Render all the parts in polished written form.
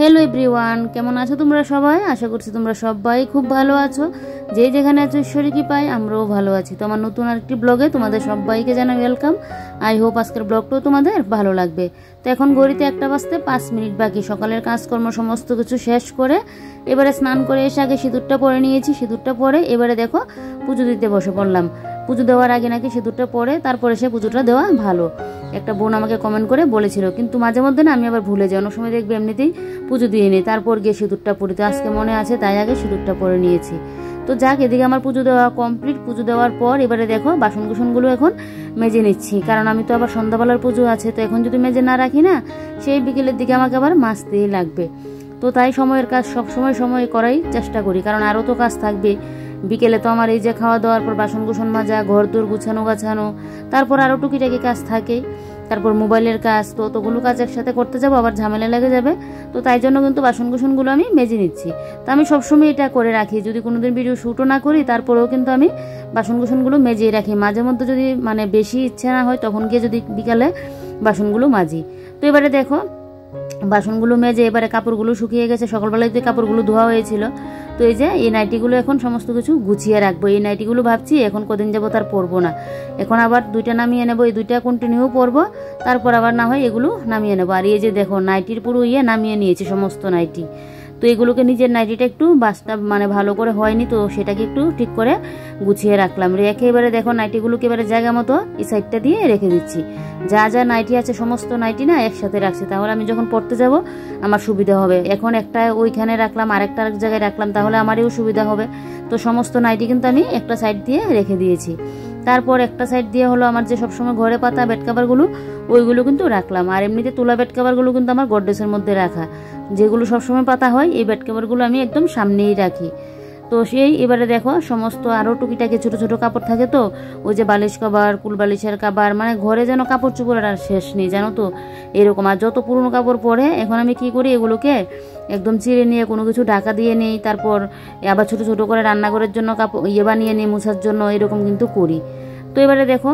Hello everyone, কেমন আছো তোমরা সবাই? আশা করছি তোমরা সবাই খুব ভালো আছো। যে যেখানে আছো ঈশ্বরী কি পাই, আমরাও ভালো আছি। তো আমার নতুন আরেকটি ব্লগে তোমাদের সবাইকে জানাই ওয়েলকাম। আই হোপ আজকের ব্লগটাও তোমাদের ভালো লাগবে। তো এখন ঘড়িতে 1টা বাজতে 5 মিনিট বাকি। সকালের কাজকর্ম সমস্ত কিছু শেষ করে এবারে স্নান করে এসে আগে সিঁদুরটা পরে নিয়েছি। সিঁদুরটা পরে এবারে দেখো পুজো দিতে বসে পড়লাম। পুজো দেওয়ার আগে নাকি সিঁদুরটা পরে তারপরে সে পুজোটা দেওয়া ভালো। একটা বোন আমাকে কমেন্ট করে বলেছিল, কিন্তু মাঝে মধ্যে না আমি আবার ভুলে যাই। অনেক সময় দেখবে এমনিতেই পুজো দিয়ে নিই, তারপর গিয়ে সিঁদুরটা পরি। তো আজকে মনে আছে তাই আগে সিঁদুরটা পরে নিয়েছি। তো যাক, এদিকে আমার পুজো দেওয়া কমপ্লিট। পুজো দেওয়ার পর এবারে দেখো বাসন কুসনগুলো এখন মেজে নিচ্ছি, কারণ আমি তো আবার সন্ধ্যাবেলার পুজো আছে। তো এখন যদি মেজে না রাখি না, সেই বিকেলের দিকে আমাকে আবার মাজতেই লাগবে। তো তাই সময়ের কাজ সবসময় সময় করাই চেষ্টা করি, কারণ আরও তো কাজ থাকবে। বিকেলে তো আমার এই যে খাওয়া দাওয়ার পর বাসন কুসন মাজা, ঘর দোর গুছানো গাছানো, তারপর আরও টুকিটাকি কাজ থাকে, তারপর মোবাইলের কাজ। তো অতগুলো কাজ একসাথে করতে যাবো, আবার ঝামেলা লেগে যাবে। তো তাই জন্য কিন্তু বাসন কুসনগুলো আমি মেজে নিচ্ছি। তো আমি সবসময় এটা করে রাখি, যদি কোনোদিন ভিডিও শ্যুটও না করি তারপরেও কিন্তু আমি বাসন কুসনগুলো মেজেই রাখি। মাঝে মধ্যে যদি মানে বেশি ইচ্ছে না হয় তখন গিয়ে যদি বিকালে বাসনগুলো মাজি। তো এবারে দেখো বাসনগুলো মেজে এবারে কাপড়গুলো শুকিয়ে গেছে। সকালবেলায় যে কাপড়গুলো ধোয়া হয়েছিল, তো এই যে এই নাইটিগুলো এখন সমস্ত কিছু গুছিয়ে রাখবো। এই নাইটিগুলো ভাবছি এখন কদিন যাবো তার পরবো না, এখন আবার 2টা নামিয়ে নেবো। এই 2টা কন্টিনিউ পরবো, তারপর আবার না হয় এগুলো নামিয়ে নেবো। আর এই যে দেখো নাইটির পুরো নামিয়ে নিয়েছি সমস্ত নাইটি। তো এগুলোকে নিজের নাইটিটা একটু বাসটা মানে ভালো করে হয়নি, তো সেটাকে একটু ঠিক করে গুছিয়ে রাখলাম। রেখে এবারে দেখো নাইটিগুলোকে এবারে জায়গা মতো এই সাইডটা দিয়ে রেখে দিচ্ছি। যা যা নাইটি আছে সমস্ত নাইটি না একসাথে রাখছি, তাহলে আমি যখন পড়তে যাব আমার সুবিধা হবে। এখন একটা ওইখানে রাখলাম, আরেকটা আরেক জায়গায় রাখলাম, তাহলে আমারও সুবিধা হবে। তো সমস্ত নাইটি কিন্তু আমি একটা সাইড দিয়ে রেখে দিয়েছি। তারপর একটা সাইড দিয়ে হলো আমার যে সবসময় ঘরে পাতা বেড কাভারগুলো, ওইগুলো কিন্তু রাখলাম। আর এমনিতে তোলা বেড কাভারগুলো কিন্তু আমার গডরেজের মধ্যে রাখা, যেগুলো সবসময় পাতা হয় এই বেড কাভারগুলো আমি একদম সামনেই রাখি। তো সেই এবারে দেখো সমস্ত আরও টুকিটাকি ছোটো ছোটো কাপড় থাকে, তো ওই যে বালিশ কভার, কুল বালিশের কাভার, মানে ঘরে যেন কাপড় চোপড়ের আর শেষ নেই জানো তো, এরকম। আর যত পুরনো কাপড় পরে এখন আমি কি করি, এগুলোকে একদম চিড়ে নিয়ে কোনো কিছু ঢাকা দিয়ে নেই, তারপর আবার ছোটো ছোটো করে রান্নাঘরের জন্য কাপড় বানিয়ে নিই মোছার জন্য, এরকম কিন্তু করি। তো এবারে দেখো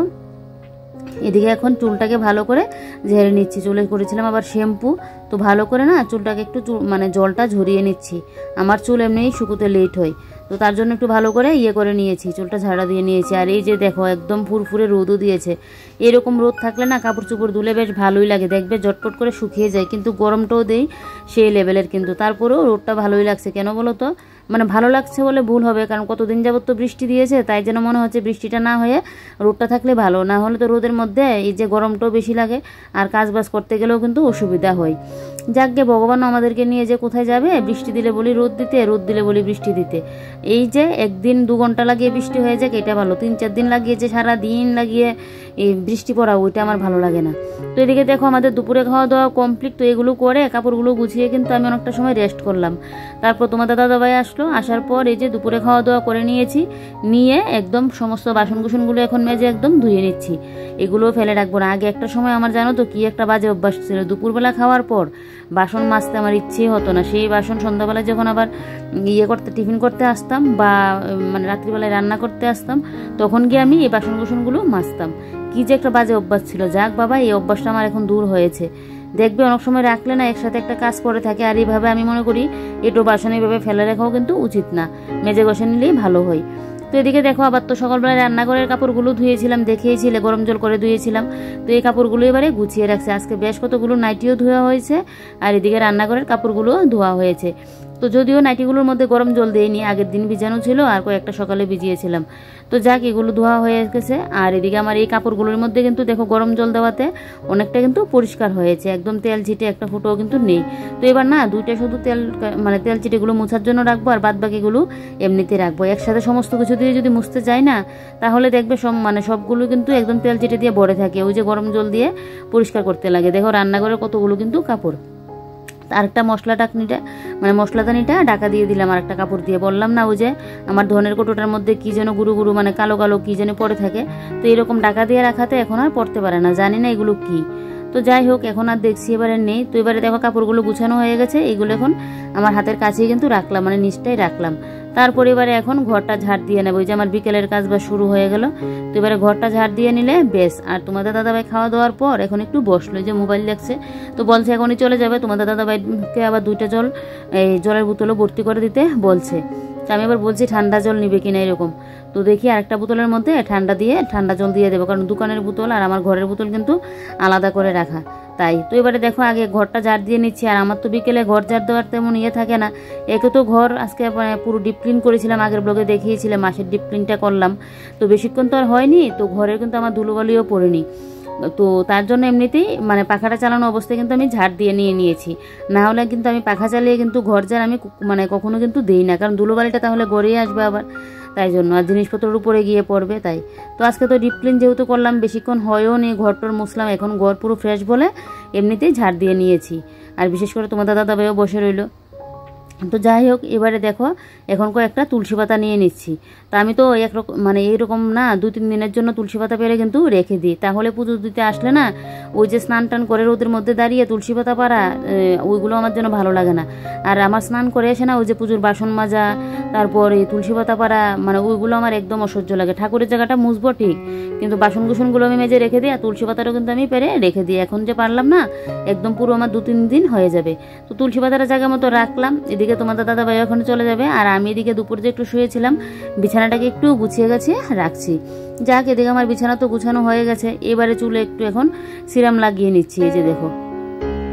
এদিকে এখন চুলটাকে ভালো করে ঝেড়ে নিচ্ছি। চুলে করেছিলাম আবার শ্যাম্পু, তো ভালো করে না চুলটাকে একটু মানে জলটা ঝরিয়ে নিচ্ছি। আমার চুল এমনিই শুকোতে লেট হয়, তো তার জন্য একটু ভালো করে করে নিয়েছি, চুলটা ঝাড়া দিয়ে নিয়েছি। আর এই যে দেখো একদম ফুরফুরে রোদও দিয়েছে। এরকম রোদ থাকলে না কাপড় চোপড় ধুলে বেশ ভালোই লাগে, দেখবে জটপট করে শুকিয়ে যায়। কিন্তু গরমটাও দেই সেই লেভেলের, কিন্তু তারপরেও রোদটা ভালোই লাগছে। কেন বলো তো, মানে ভালো লাগছে বলে ভুল হবে, কারণ কতদিন যাবত তো বৃষ্টি দিয়েছে, তাই যেন মনে হচ্ছে বৃষ্টিটা না হয়ে রোদটা থাকলে ভালো। না হলে তো রোদের মধ্যে এই যে গরমটাও বেশি লাগে, আর কাজ বাজ করতে গেলেও কিন্তু অসুবিধা হয়। যাকগে ভগবান আমাদেরকে নিয়ে যে কোথায় যাবে, বৃষ্টি দিলে বলি রোদ দিতে, রোদ দিলে বলি বৃষ্টি দিতে। এই যে 1 দিন 2 ঘন্টা লাগিয়ে বৃষ্টি হয়ে যাক এটা ভালো, 3-4 দিন লাগিয়েছে সারা দিন লাগিয়ে এই বৃষ্টি পড়া, ওইটা আমার ভালো লাগে না। তো এদিকে দেখো আমাদের দুপুরে খাওয়া দাওয়া কমপ্লিট। তো এগুলো করে কাপড়গুলো গুছিয়ে কিন্তু আমি অনেকটা সময় রেস্ট করলাম। তারপর তোমাদের দাদাভাই আসলো, আসার পর এই যে দুপুরে খাওয়া দাওয়া করে নিয়েছি, নিয়ে একদম সমস্ত বাসন কুসনগুলো এখন মেজে একদম ধুয়ে নিচ্ছি। এগুলোও ফেলে রাখবো না। আগে একটা সময় আমার জানো তো কি একটা বাজে অভ্যাস ছিল, দুপুরবেলা খাওয়ার পর বাসন মাজতে আমার ইচ্ছেই হতো না। সেই বাসন সন্ধ্যাবেলায় যখন আবার করতে টিফিন করতে আসতাম বা মানে রাত্রিবেলায় রান্না করতে আসতাম, তখন গিয়ে আমি এই বাসন কুসনগুলো মাজতাম। কি যে একটা বাজে অভ্যাস ছিল। যাক বাবা, এই অভ্যাসটা আমার এখন দূর হয়েছে। দেখবে অনেক সময় রাখলে না একসাথে একটা কাজ পড়ে থাকে, আর এইভাবে আমি মনে করি এটো বাসন এইভাবে ফেলে রাখাও কিন্তু উচিত না, মেজে ঘষে নিলেই ভালো হয়। তো এদিকে দেখো আবার তো সকালবেলায় রান্নাঘরের কাপড়গুলো ধুয়েছিলাম, দেখিয়েছিলে গরম জল করে ধুয়েছিলাম। তো এই কাপড়গুলো এবারে গুছিয়ে রাখছে। আজকে বেশ কতগুলো নাইটিও ধোয়া হয়েছে, আর এদিকে রান্নাঘরের কাপড়গুলো ধোয়া হয়েছে। তো যদিও নাইটিগুলোর মধ্যে গরম জল দেয়নি, আগের দিন ভিজানো ছিল আর কয়েকটা সকালে ভিজিয়েছিলাম। তো যাক এগুলো ধোয়া হয়ে গেছে। আর এদিকে আমার এই কাপড়গুলোর মধ্যে কিন্তু দেখো গরম জল দেওয়াতে অনেকটা কিন্তু পরিষ্কার হয়েছে, একদম তেল ছিটে একটা ফুটোও কিন্তু নেই। তো এবার না 2টা শুধু মানে তেল চিটেগুলো মোছার জন্য রাখবো, আর বাদ বাকিগুলো এমনিতে রাখবো। একসাথে সমস্ত কিছু দিয়ে যদি মুছতে যাই না, তাহলে দেখবে মানে সবগুলো কিন্তু একদম তেল চিটে দিয়ে ভরে থাকে, ওই যে গরম জল দিয়ে পরিষ্কার করতে লাগে। দেখো রান্নাঘরে কতগুলো কিন্তু কাপড়। আরেকটা মশলাদানিটা ঢাকা দিয়ে দিলাম আর একটা কাপড় দিয়ে। বললাম না ওই যে আমার ধনের কৌটোটার মধ্যে কি যেন গুরু গুরু মানে কালো কালো কি যেন পড়ে থাকে, তো এরকম ঢাকা দিয়ে রাখাতে এখন আর পড়তে পারে না, জানি না এগুলো কি। তো তো যাই হোক এখন আর দেখছি এবারে নেই। তো এবারে দেখো কাপড়গুলো গুছানো হয়ে গেছে, এগুলো এখন আমার হাতের কাছেই কিন্তু রাখলাম, মানে নিচটাই রাখলাম। তারপরে এবারে এখন ঘরটা ঝাড় দিয়ে নেবো, ওই যে আমার বিকেলের কাজ বা শুরু হয়ে গেল। তো এবারে ঘরটা ঝাড় দিয়ে নিলে বেশ। আর তোমাদের দাদাভাই খাওয়া দাওয়ার পর এখন একটু বসলো, যে মোবাইল দেখছে, তো বলছে এখনই চলে যাবে। তোমাদের দাদাভাইকে আবার 2টা জলের বোতলও ভর্তি করে দিতে বলছে। তো আমি এবার বলছি ঠান্ডা জল নিবে কিনা এরকম। তো দেখি আরেকটা বোতলের মধ্যে ঠান্ডা জল দিয়ে দেবো, কারণ দোকানের বোতল আর আমার ঘরের বোতল কিন্তু আলাদা করে রাখা, তাই। তো এবারে দেখো আগে ঘরটা ঝাড় দিয়ে নিচ্ছি। আর আমার তো বিকেলে ঘর ঝাড় দেওয়ার তেমন থাকে না। একে তো ঘর আজকে পুরো ডিপ ক্লিন করেছিলাম, আগের ব্লগে দেখিয়েছিলাম, মাসের ডিপ ক্লিনটা করলাম। তো বেশিক্ষণ তো আর হয়নি, তো ঘরের কিন্তু আমার ধুলোবালিও পড়েনি। তো তার জন্য এমনিতেই মানে পাখাটা চালানো অবস্থায় কিন্তু আমি ঝাড় দিয়ে নিয়েছি। না হলে কিন্তু আমি পাখা চালিয়ে কিন্তু ঘর ঝাড় আমি মানে কখনো কিন্তু দিই না, কারণ ধুলোবালিটা তাহলে গড়িয়ে আসবে আবার, তাই জন্য। আর জিনিসপত্রের উপরে গিয়ে পড়বে, তাই। তো আজকে তো ডিপ ক্লিন যেহেতু করলাম, বেশিক্ষণ হয়ও নি, ঘরটর মুছলাম, এখন ঘর পুরো ফ্রেশ বলে এমনিতেই ঝাড় দিয়ে নিয়েছি। আর বিশেষ করে তোমাদের দাদাভাইও বসে রইলো। তো যাই হোক এবারে দেখো এখন কয়েকটা তুলসী পাতা নিয়ে নিচ্ছি। তা আমি তো একরকম মানে এইরকম না, 2-3 দিনের জন্য তুলসী পাতা পেরে কিন্তু রেখে দিই, তাহলে পুজো দিতে আসলে না ওই যে স্নান টান করে রোদের মধ্যে দাঁড়িয়ে তুলসী পাতা পাড়া, ওইগুলো আমার জন্য ভালো লাগে না। আর আমার স্নান করে এসে না ওই যে পুজোর বাসন মাজা, তারপর এই তুলসী পাতা পাড়া, মানে ওইগুলো আমার একদম অসহ্য লাগে। ঠাকুরের জায়গাটা মুছবো ঠিক, কিন্তু বাসন কুসনগুলো আমি মেজে রেখে দিই, আর তুলসী পাতাটাও কিন্তু আমি পেরে রেখে দিই। এখন যে পারলাম না, একদম পুরো আমার 2-3 দিন হয়ে যাবে। তো তুলসী পাতাটা জায়গা মতো রাখলাম। এদিকে তোমাদের দাদাভাই ওখানে চলে যাবে, আর আমি এদিকে দুপুরে যে একটু শুয়েছিলাম, বিছানাটাকে একটু গুছিয়ে গাছিয়ে রাখছি। যাক, এদিকে আমার বিছানা তো গুছানো হয়ে গেছে। এবারে চুলে একটু এখন সিরাম লাগিয়ে নিচ্ছি। এই যে দেখো,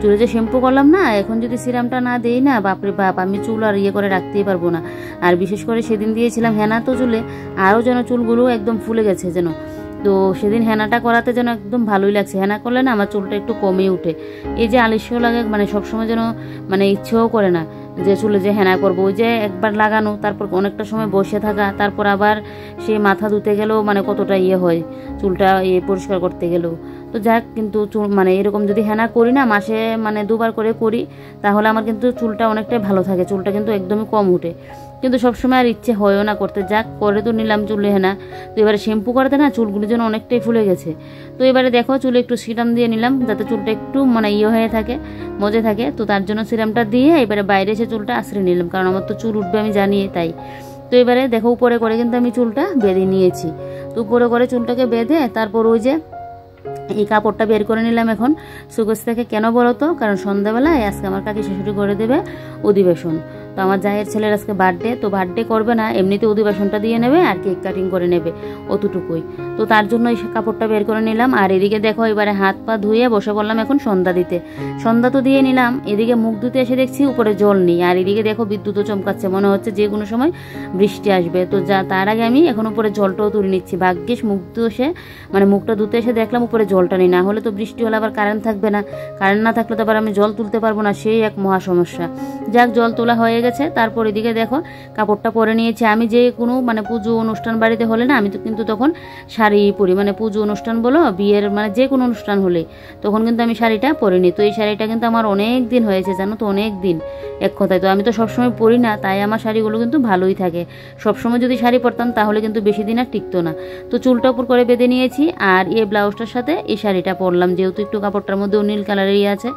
চুলে যে শ্যাম্পু করলাম না, এখন যদি সিরামটা না দেই না, বাপরে বাপ, আমি চুল আর করে রাখতেই পারবো না। আর বিশেষ করে সেদিন দিয়েছিলাম হেনা, তো চুলে আরও যেন চুলগুলো একদম ফুলে গেছে যেন। তো সেদিন হেনাটা করাতে যেন একদম ভালোই লাগছে। হেনা করলে না আমার চুলটা একটু কমে উঠে, এই যে আলস্য লাগে, মানে সবসময় যেন মানে ইচ্ছেও করে না যে চুলে যে হেনা করবো। ওই যে একবার লাগানো, তারপর অনেকটা সময় বসে থাকা, তারপর আবার সেই মাথা ধুতে গেলেও মানে কতটা হয় চুলটা পরিষ্কার করতে গেলেও। তো যাক, কিন্তু চুল মানে এরকম যদি হেনা করি না, মাসে মানে 2বার করে করি, তাহলে আমার কিন্তু চুলটা অনেকটাই ভালো থাকে, চুলটা কিন্তু একদমই কম উঠে। কিন্তু সবসময় আর ইচ্ছে হয়ও না করতে। যাক, করে তো নিলাম চুলে হেনা। তো এবারে শ্যাম্পু করতে না চুলগুলি যেন অনেকটাই ফুলে গেছে। তো এবারে দেখো চুলে একটু সিরাম দিয়ে নিলাম, যাতে চুলটা একটু মানে হয়ে থাকে, মজে থাকে। তো তার জন্য সিরামটা দিয়ে এবারে বাইরে এসে চুলটা আশ্রয় নিলাম, কারণ আমার তো চুল উঠবে আমি জানি, তাই। তো এবারে দেখো উপরে করে কিন্তু আমি চুলটা বেঁধে নিয়েছি। তো উপরে করে চুলটাকে বেঁধে তারপর ওই যে এই কাপড়টা বের করে নিলাম এখন সুগোজ থেকে। কেন বলো তো, কারণ সন্ধ্যাবেলায় আজকে আমার কাকি শাশুড়ি করে দেবে অধিবেশন। তো আমার জায়ের ছেলের আজকে বার্থডে, তো বার্থডে করবে না, এমনিতে অধিবেশনটা দিয়ে নেবে আর কেক কাটিং করে নেবে, অতটুকুই। তো তার জন্য এই কাপড়টা বের করে নিলাম। আর এদিকে দেখো এবারে হাত পা ধুয়ে বসে পড়লাম এখন সন্ধ্যা দিতে। সন্ধ্যা তো দিয়ে নিলাম, এদিকে মুখ ধুতে এসে দেখছি উপরে জল নেই, আর এদিকে দেখো বিদ্যুৎও চমকাচ্ছে, মনে হচ্ছে যে কোনো সময় বৃষ্টি আসবে। তো তার আগে আমি এখন উপরে জলটাও তুলে নিচ্ছি। ভাগ্যিস মুখটা ধুতে এসে দেখলাম উপরে জলটা নেই, না হলে তো বৃষ্টি হলে আবার কারেন্ট থাকবে না, কারেন্ট না থাকলে তো আবার আমি জল তুলতে পারবো না, সেই এক মহা সমস্যা। যাক, জল তোলা হয়ে গেছে। তারপর এদিকে দেখো কাপড়টা পরে নিয়েছি। আমি যে কোনো মানে পুজো অনুষ্ঠান বাড়িতে হলে না, আমি তো কিন্তু তখন শাড়ি পরি, মানে পুজো অনুষ্ঠান বলো, বিয়ের মানে যে কোনো অনুষ্ঠান হলে তখন কিন্তু আমি শাড়িটা পরে নিই। তো এই শাড়িটা কিন্তু আমার অনেক দিন হয়েছে জানো তো, অনেক দিন এক কথায়। তো আমি তো সবসময় পরি না, তাই আমার শাড়িগুলো কিন্তু ভালোই থাকে। সবসময় যদি শাড়ি পরতাম তাহলে কিন্তু বেশি দিন আর টিকতো না। তো চুলটা উপর করে বেঁধে নিয়েছি, আর এই ব্লাউজটার সাথে এই শাড়িটা পরলাম, যেহেতু একটু কাপড়টার মধ্যেও নীল কালারেরই আছে,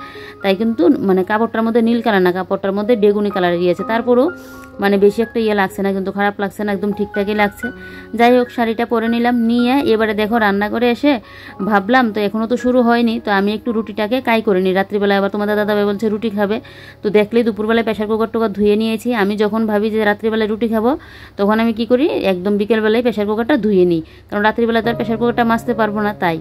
তাই কিন্তু মানে কাপড়টার মধ্যে নীল কালার না, কাপড়টার মধ্যে বেগুনি কালারেরই আছে। তারপরও মানে বেশি একটা লাগছে না, কিন্তু খারাপ লাগছে না, একদম ঠিকঠাকই লাগছে। যাই হোক, শাড়িটা পরে নিলাম, নিয়ে এবারে দেখো রান্না করে এসে ভাবলাম তো এখনও তো শুরু হয়নি, তো আমি একটু রুটিটাকে কাই করে নিই। রাত্রিবেলায় আবার তোমাদের দাদাভাই বলছে রুটি খাবে, তো দেখলেই দুপুরবেলায় প্রেশার কুকার টুকার ধুয়ে নিয়েছি। আমি যখন ভাবি যে রাত্রিবেলায় রুটি খাবো, তখন আমি কি করি, একদম বিকেলবেলায় প্রেশার কুকারটা ধুয়ে নিই, কারণ রাত্রিবেলা তো আর প্রেশার কুকারটা মাজতে পারবো না, তাই।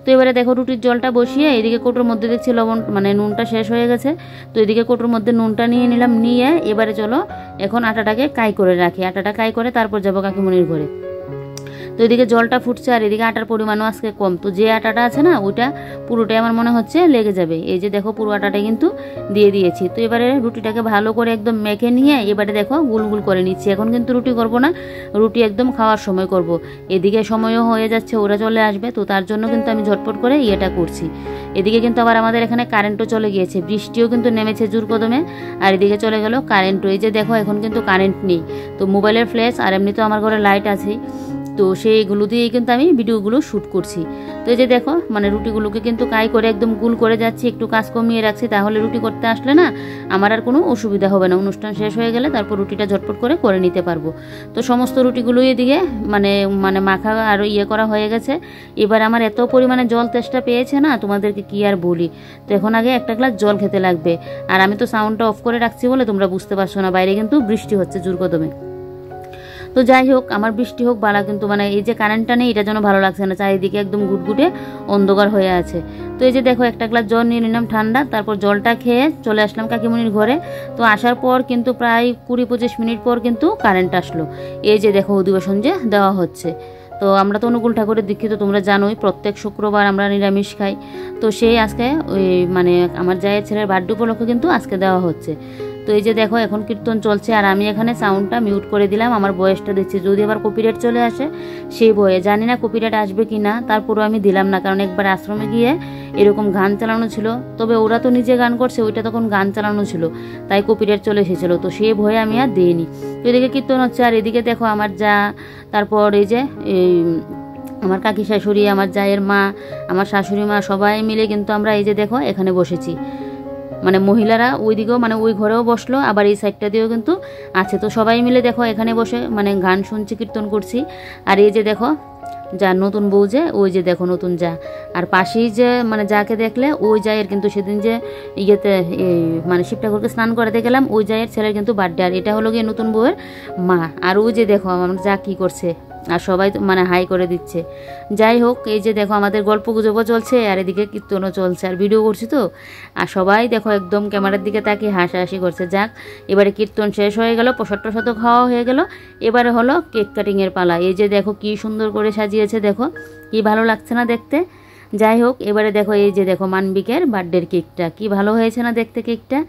তো এবারে দেখো রুটির জলটা বসিয়ে এদিকে কৌটোর মধ্যে দেখছি লবণ মানে নুনটা শেষ হয়ে গেছে। তো এদিকে কৌটোর মধ্যে নুনটা নিয়ে নিলাম, নিয়ে এবারে চলো এখন আটাটাকে কাই করে রাখি। আটাটা কাই করে তারপর যাবো কাকিমণির ঘরে। তো এদিকে জলটা ফুটছে, আর এদিকে আটার পরিমাণও আজকে কম। তো যে আটাটা আছে না, ওইটা পুরোটাই আমার মনে হচ্ছে লেগে যাবে। এই যে দেখো পুরো আটাটা কিন্তু দিয়ে দিয়েছি। তো এবারে রুটিটাকে ভালো করে একদম মেখে নিয়ে এবারে দেখো গুল গুল করে নিচ্ছি। এখন কিন্তু রুটি করব না, রুটি একদম খাওয়ার সময় করব। এদিকে সময়ও হয়ে যাচ্ছে, ওরা চলে আসবে, তো তার জন্য কিন্তু আমি ঝটপট করে ইয়েটা করছি। এদিকে কিন্তু আবার আমাদের এখানে কারেন্টও চলে গিয়েছে, বৃষ্টিও কিন্তু নেমেছে জোর কদমে, আর এদিকে চলে গেল কারেন্টও। এই যে দেখো এখন কিন্তু কারেন্ট নেই। তো মোবাইলের ফ্ল্যাশ আর এমনি তো আমার ঘরে লাইট আছেই। তো তো সেইগুলো দিয়েই কিন্তু আমি ভিডিওগুলো শ্যুট করছি। তো এই যে দেখো মানে রুটিগুলোকে কিন্তু কাই করে একদম গুল করে যাচ্ছি, একটু কাজ কমিয়ে রাখছি, তাহলে রুটি করতে আসলে না আমার আর কোনো অসুবিধা হবে না। অনুষ্ঠান শেষ হয়ে গেলে তারপর রুটিটা ঝটপট করে নিতে পারবো। তো সমস্ত রুটিগুলো এদিকে মানে মানে মাখা আর করা হয়ে গেছে। এবার আমার এত পরিমাণে জল তেষ্টা পেয়েছে না, তোমাদেরকে কি আর বলি। তো এখন আগে একটা গ্লাস জল খেতে লাগবে। আর আমি তো সাউন্ডটা অফ করে রাখছি বলে তোমরা বুঝতে পারছো না, বাইরে কিন্তু বৃষ্টি হচ্ছে জোর কদমে। তো যাই হোক, আমার বৃষ্টি হোক বালা, কিন্তু মানে এই যে কারেন্টটা নেই এটা যেন ভালো লাগছে না, চারিদিকে একদম ঘুটঘুটে অন্ধকার হয়ে আছে। তো এই যে দেখো একটা গ্লাস জল নিয়ে নিলাম ঠান্ডা, তারপর জলটা খেয়ে চলে আসলাম কাকিমণির ঘরে। তো আসার পর কিন্তু প্রায় 20-25 মিনিট পর কিন্তু কারেন্ট আসলো। এই যে দেখো অধিবেশন যে দেওয়া হচ্ছে। তো আমরা তো অনুকূল ঠাকুরের দীক্ষিত, তোমরা জানোই প্রত্যেক শুক্রবার আমরা নিরামিষ খাই। তো সেই আজকে ওই মানে আমার জায়ের ছেলের বার্থডে উপলক্ষে কিন্তু আজকে দেওয়া হচ্ছে। তো এই যে দেখো এখন কীর্তন চলছে, আর আমি এখানে সাউন্ডটা মিউট করে দিলাম, আমার বয়সটা দিচ্ছি, যদি আবার কপিরাইট চলে আসে সেই বয়ে, জানি না কপিরাইট আসবে কি না, তারপরেও আমি দিলাম না, কারণ একবার আশ্রমে গিয়ে এরকম গান চালানো ছিল। তবে ওরা তো নিজে গান করছে, ওইটা তখন গান চালানো ছিল, তাই কপিরাইট চলে এসেছিলো, তো সেই ভয়ে আমি আর দিইনি। তো এদিকে কীর্তন হচ্ছে, আর এদিকে দেখো আমার যা, তারপর এই যে এই আমার কাকি শাশুড়ি, আমার জায়ের মা, আমার শাশুড়ি মা, সবাই মিলে কিন্তু আমরা এই যে দেখো এখানে বসেছি। মানে মহিলারা ওই দিকেও মানে ওই ঘরেও বসলো, আবার এই সাইডটা দিয়েও কিন্তু আছে। তো সবাই মিলে দেখো এখানে বসে মানে গান শুনছি, কীর্তন করছি। আর এই যে দেখো যা নতুন বউ, যে ওই যে দেখো নতুন যা, আর পাশেই যে মানে যাকে দেখলে ওই জায়ের কিন্তু সেদিন যে ইয়েতে মানে শিব ঠাকুরকে স্নান করাতে গেলাম, ওই জায়ের ছেলের কিন্তু বার্থডে, আর এটা হলো গিয়ে নতুন বউয়ের মা। আর ওই যে দেখো আমার যা কি করছে, আর সবাই মানে হাই করে দিচ্ছে। যাই হোক, এই যে দেখো আমাদের গল্প গুজবও চলছে, আর এদিকে কীর্তনও চলছে, আর ভিডিও করছি তো, আর সবাই দেখো একদম ক্যামেরার দিকে তাকিয়ে হাসাহাসি করছে। যাক, এবারে কীর্তন শেষ হয়ে গেল, প্রসাদ টসাদ খাওয়া হয়ে গেল, এবারে হলো কেক কাটিংয়ের পালা। এই যে দেখো কি সুন্দর করে সাজিয়েছে, দেখো কি ভালো লাগছে না দেখতে। যাই হোক, এবারে দেখো এই যে দেখো মানবিকের বার্থডের কেকটা কি ভালো হয়েছে না দেখতে কেকটা।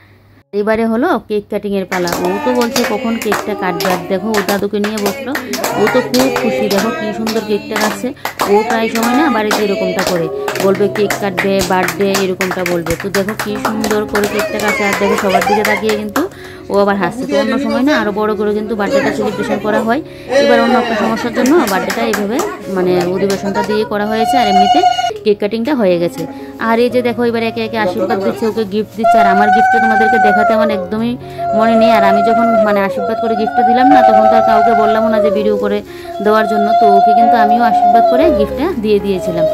এবারে হলো কেক কাটিং এর পালা। ও তো বলছে কখন কেকটা কাটবে, আর দেখো ও দাদুকে নিয়ে বসলো, ও তো খুব খুশি, দেখো কি সুন্দর কেকটা কাটছে। ও প্রায় সময় না বাড়িতে এরকমটা করে, বলবে কেক কাটবে, বার্থডে এরকমটা বলবে। তো দেখো কি সুন্দর করে কেকটা কাটছে, আর দেখো সবার দিকে তাকিয়ে কিন্তু ও আবার হাসছে। তো অন্য সময় না আরো বড় করে কিন্তু বার্থডেটা সেলিব্রেশন করা হয়, এবার অন্য একটা সমস্যার জন্য বার্থডেটা এইভাবে মানে অধিবেশনটা দিয়ে করা হয়েছে, আর এমনিতে কেক কাটিংটা হয়ে গেছে। আর এই যে দেখো এবার একে একে আশীর্বাদ দিচ্ছে, ওকে গিফট দিচ্ছে, আর আমার গিফটটা তোমাদেরকে দেখাতে আমার একদমই মনে নেই। আর আমি যখন মানে আশীর্বাদ করে গিফটটা দিলাম না, তখন তো আর কাউকে বললাম না যে ভিডিও করে দেওয়ার জন্য, তো ওকে কিন্তু আমিও আশীর্বাদ করে গিফটটা দিয়ে দিয়েছিলাম।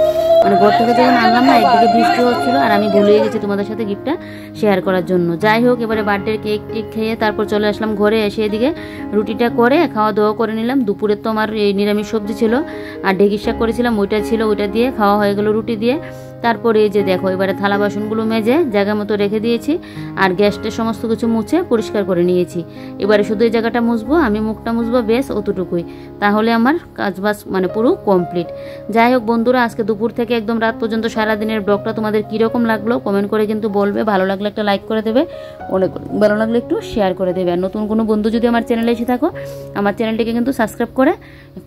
মানে ঘর থেকে যখন আনলাম না, একদিকে বৃষ্টি হচ্ছিলো, আর আমি ভুলে গেছি তোমাদের সাথে গিফটটা শেয়ার করার জন্য। যাই হোক, এবারে বার্থডের কেক টেক খেয়ে তারপর চলে আসলাম ঘরে। এসে এদিকে রুটিটা করে খাওয়া দাওয়া করে নিলাম। দুপুরে তো আমার এই নিরামিষ সবজি ছিল, আর ঢেঁকির শাক করেছিলাম, ওইটা ছিল, ওইটা দিয়ে খাওয়া হয়ে গেল রুটি দিয়ে। তারপরে এই যে দেখো এবারে থালা বাসনগুলো মেজে জায়গা মতো রেখে দিয়েছি, আর গ্যাসটা সমস্ত কিছু মুছে পরিষ্কার করে নিয়েছি। এবারে শুধু এই জায়গাটা মুছবো, আমি মুখটা মুছবো, বেশ অতটুকুই, তাহলে আমার কাজবাজ মানে পুরো কমপ্লিট। যাই হোক বন্ধুরা, আজকে দুপুর থেকে একদম রাত পর্যন্ত সারাদিনের ব্লগটা তোমাদের কীরকম লাগলো কমেন্ট করে কিন্তু বলবে। ভালো লাগলে একটা লাইক করে দেবে, অনেক ভালো লাগলে একটু শেয়ার করে দেবে। আর নতুন কোনো বন্ধু যদি আমার চ্যানেলে এসে থাকো, আমার চ্যানেলটিকে কিন্তু সাবস্ক্রাইব করে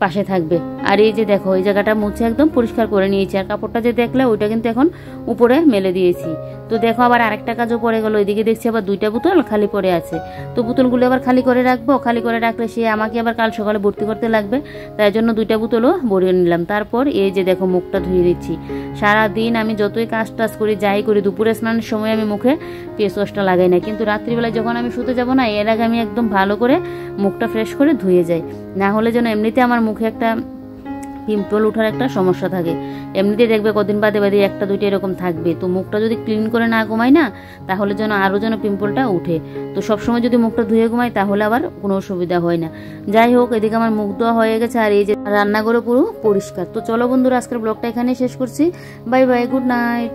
পাশে থাকবে। আর এই যে দেখো এই জায়গাটা মুছে একদম পরিষ্কার করে নিয়েছি, আর কাপড়টা যে দেখলে ওইটা কিন্তু এখন উপরে মেলে দিয়েছি। তো দেখো আবার আরেকটা কাজও পড়ে গেল, এদিকে দেখছি আবার 2টা বোতল খালি পড়ে আছে। তো বোতলগুলো আবার খালি করে রাখবো, খালি করে রাখলে সে আমাকে আবার কাল সকালে ভর্তি করতে লাগবে, তাই জন্য 2টা বোতলও ভরিয়ে নিলাম। তারপর এই যে দেখো মুখটা ধুয়ে দিচ্ছি। সারাদিন আমি যতই কাজ টাজ করি যাই করি, দুপুরে স্নানের সময় আমি মুখে ফেস ওয়াশটা লাগাই না, কিন্তু রাত্রিবেলায় যখন আমি শুতে যাব না, এর আগে আমি একদম ভালো করে মুখটা ফ্রেশ করে ধুয়ে যাই, না হলে যেন এমনিতে আমার মুখে একটা পিম্পল ওঠার একটা সমস্যা থাকে। এমনিতে দেখবে কদিন বাদে বাদে 1-2টা এরকম থাকবে। তো মুখটা যদি ক্লিন করে না ঘুমাই না, তাহলে যেন আরও যেন পিম্পলটা উঠে। তো সবসময় যদি মুখটা ধুয়ে ঘুমাই তাহলে আবার কোনো অসুবিধা হয় না। যাই হোক, এদিকে আমার মুখ ধোয়া হয়ে গেছে, আর এই যে রান্নাঘরও পুরো পরিষ্কার। তো চলো বন্ধুরা, আজকের ব্লগটা এখানেই শেষ করছি। Bye bye, good night.